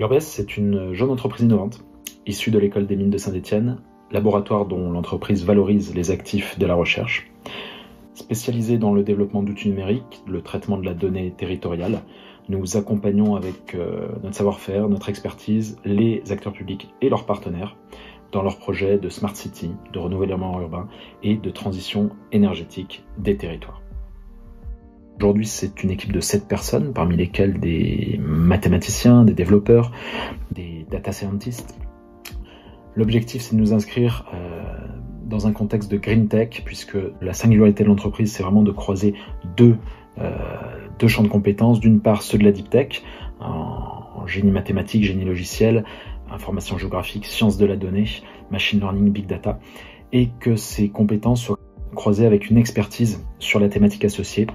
URBS, c'est une jeune entreprise innovante, issue de l'école des mines de Saint-Étienne, laboratoire dont l'entreprise valorise les actifs de la recherche. Spécialisée dans le développement d'outils numériques, le traitement de la donnée territoriale, nous accompagnons avec notre savoir-faire, notre expertise, les acteurs publics et leurs partenaires dans leurs projets de Smart City, de renouvellement urbain et de transition énergétique des territoires. Aujourd'hui, c'est une équipe de 7 personnes, parmi lesquelles des mathématiciens, des développeurs, des data scientists. L'objectif, c'est de nous inscrire dans un contexte de green tech, puisque la singularité de l'entreprise, c'est vraiment de croiser deux champs de compétences. D'une part, ceux de la deep tech, en génie mathématique, génie logiciel, information géographique, sciences de la donnée, machine learning, big data, et que ces compétences soient croisées avec une expertise sur la thématique associée,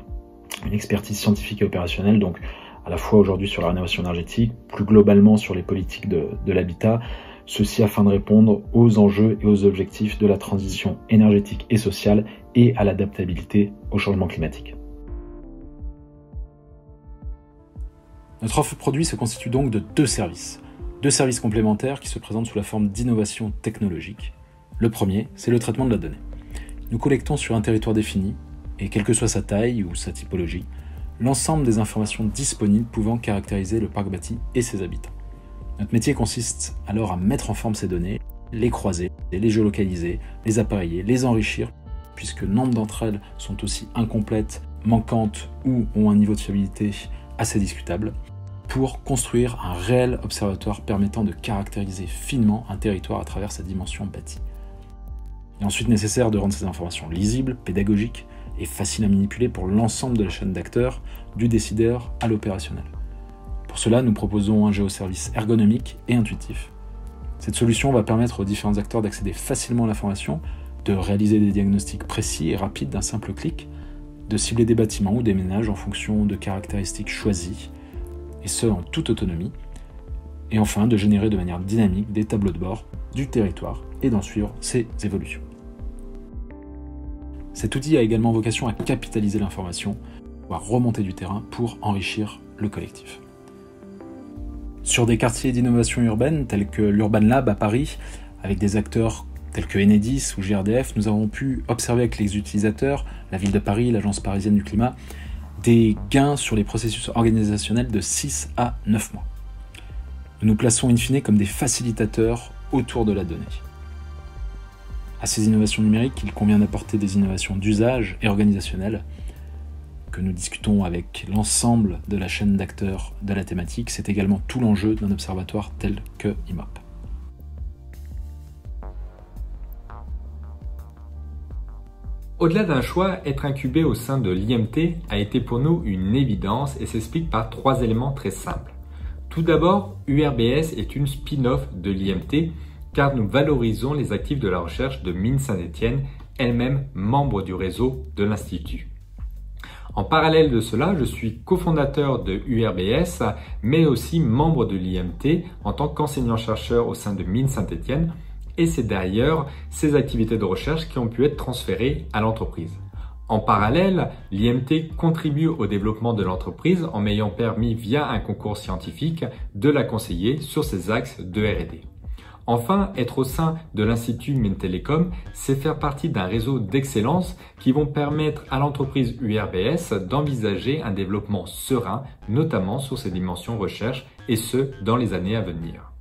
une expertise scientifique et opérationnelle, donc à la fois aujourd'hui sur la rénovation énergétique, plus globalement sur les politiques de l'habitat, ceci afin de répondre aux enjeux et aux objectifs de la transition énergétique et sociale et à l'adaptabilité au changement climatique. Notre offre produit se constitue donc de deux services complémentaires qui se présentent sous la forme d'innovation technologique. Le premier, c'est le traitement de la donnée. Nous collectons sur un territoire défini, et quelle que soit sa taille ou sa typologie, l'ensemble des informations disponibles pouvant caractériser le parc bâti et ses habitants. Notre métier consiste alors à mettre en forme ces données, les croiser, les géolocaliser, les appareiller, les enrichir, puisque nombre d'entre elles sont aussi incomplètes, manquantes ou ont un niveau de fiabilité assez discutable, pour construire un réel observatoire permettant de caractériser finement un territoire à travers sa dimension bâtie. Il est ensuite nécessaire de rendre ces informations lisibles, pédagogiques et faciles à manipuler pour l'ensemble de la chaîne d'acteurs, du décideur à l'opérationnel. Pour cela, nous proposons un géoservice ergonomique et intuitif. Cette solution va permettre aux différents acteurs d'accéder facilement à l'information, de réaliser des diagnostics précis et rapides d'un simple clic, de cibler des bâtiments ou des ménages en fonction de caractéristiques choisies, et ce en toute autonomie, et enfin de générer de manière dynamique des tableaux de bord du territoire et d'en suivre ses évolutions. Cet outil a également vocation à capitaliser l'information, ou à remonter du terrain pour enrichir le collectif. Sur des quartiers d'innovation urbaine tels que l'Urban Lab à Paris, avec des acteurs tels que Enedis ou GRDF, nous avons pu observer avec les utilisateurs, la ville de Paris, l'Agence parisienne du climat, des gains sur les processus organisationnels de 6 à 9 mois. Nous nous plaçons in fine comme des facilitateurs autour de la donnée. À ces innovations numériques, il convient d'apporter des innovations d'usage et organisationnelles que nous discutons avec l'ensemble de la chaîne d'acteurs de la thématique. C'est également tout l'enjeu d'un observatoire tel que IMOP. Au-delà d'un choix, être incubé au sein de l'IMT a été pour nous une évidence et s'explique par 3 éléments très simples. Tout d'abord, URBS est une spin-off de l'IMT car nous valorisons les actifs de la recherche de Mines Saint-Étienne, elle-même membre du réseau de l'Institut. En parallèle de cela, je suis cofondateur de URBS, mais aussi membre de l'IMT en tant qu'enseignant-chercheur au sein de Mines Saint-Étienne, et c'est d'ailleurs ces activités de recherche qui ont pu être transférées à l'entreprise. En parallèle, l'IMT contribue au développement de l'entreprise en m'ayant permis, via un concours scientifique, de la conseiller sur ses axes de R&D. Enfin, être au sein de l'Institut Mines Télécom, c'est faire partie d'un réseau d'excellence qui vont permettre à l'entreprise URBS d'envisager un développement serein, notamment sur ses dimensions recherche, et ce, dans les années à venir.